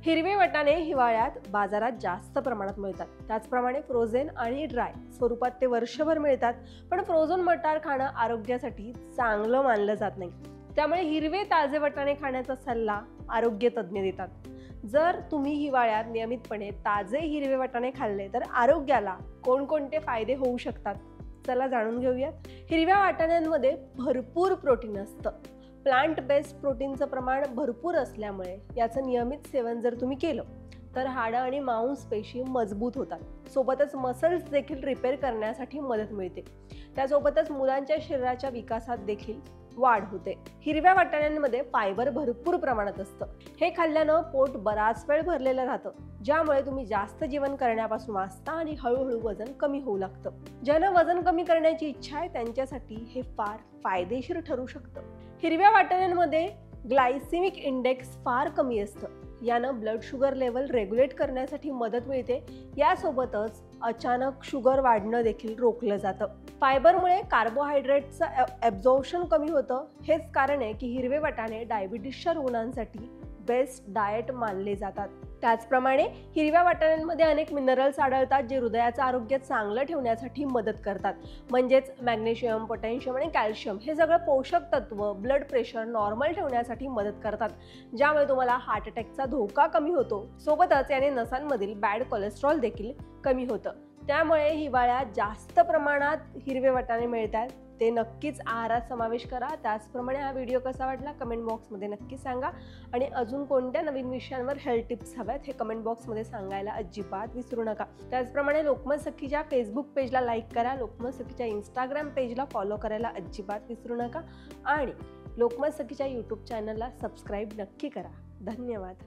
हिरवे वाटाणे हिवाळ्यात बाजारात जास्त प्रमाणात मिळतात। त्याचप्रमाणे फ्रोझन आणि ड्राय स्वरूपात ते वर्षभर मिळतात। पण फ्रोझन मटार खाणं आरोग्यासाठी चांगलं मानलं जात नाही। त्यामुळे हिरवे ताजे वाटाणे खाण्याचा सल्ला आरोग्य तज्ञ देतात। जर तुम्ही हिवाळ्यात नियमितपणे ताजे हिरवे वाटाणे खाल्ले तर आरोग्याला कोणकोणते फायदे होऊ शकतात, चला जाणून घेऊयात। हिरव्या वाटाण्यांमध्ये भरपूर प्रोटीन असतं। प्लांट बेस्ड प्रोटीनचं प्रमाण भरपूर असल्यामुळे याचं नियमित सेवन जर तुम्ही केलं तर हाडं आणि मांसपेशी मजबूत होतात। सोबतच मसल्स देखील रिपेअर करण्यासाठी मदत मिळते। त्यासोबतच मुलांच्या शरीराच्या विकासात देखील वाढ होते। हिरव्या वाटाण्यांमध्ये फायबर भरपूर प्रमाणात असतं। हे खाल्ल्यानं पोट बराच वेळ भरलेलं राहतं, ज्यामुळे तुम्ही जास्त जेवण करण्यापासून वाचता आणि हळूहळू वजन कमी होऊ लागतं। ज्यांना वजन कमी करण्याची इच्छा आहे त्यांच्यासाठी हे फार फायदेशीर ठरू शकतं। हिरव्या वाटाण्यांमध्ये ग्लायसेमिक इंडेक्स फार कमी असतं। यानं ब्लड शुगर लेवल रेग्युलेट करण्यासाठी मदत मिळते। यासोबतच अचानक शुगर वाढणं देखील रोखलं जातं। फायबरमुळे कार्बोहायड्रेटचं ॲब्झॉर्प्शन कमी होतं। हेच कारण आहे की हिरवे वाटाणे डायबिटीसच्या रुग्णांसाठी बेस्ट डाएट मानले जातात। त्याचप्रमाणे हिरव्या वाटाण्यांमध्ये अनेक मिनरल्स आढळतात जे हृदयाचं आरोग्य चांगलं ठेवण्यासाठी मदत करतात। म्हणजेच मॅग्नेशियम, पोटॅशियम आणि कॅल्शियम हे सगळं पोषक तत्व ब्लड प्रेशर नॉर्मल ठेवण्यासाठी मदत करतात, ज्यामुळे तुम्हाला हार्ट अटॅकचा धोका कमी होतो। सोबतच याने नसांमधील बॅड कोलेस्ट्रॉल देखील कमी होतं। त्यामुळे हिवाळ्यात जास्त प्रमाणात हिरवे वाटाणे मिळतात, ते नक्कीच आहारात समावेश करा। त्याचप्रमाणे हा व्हिडिओ कसा वाटला कमेंट बॉक्समध्ये नक्की सांगा आणि अजून कोणत्या नवीन विषयांवर हेल्थ टिप्स हव्यात हे कमेंट बॉक्समध्ये सांगायला अजिबात विसरू नका। त्याचप्रमाणे लोकमत सखीच्या फेसबुक पेजला लाईक करा, लोकमत सखीच्या इंस्टाग्राम पेजला फॉलो करायला अजिबात विसरू नका आणि लोकमत सखीच्या यूट्यूब चॅनलला सबस्क्राईब नक्की करा। धन्यवाद।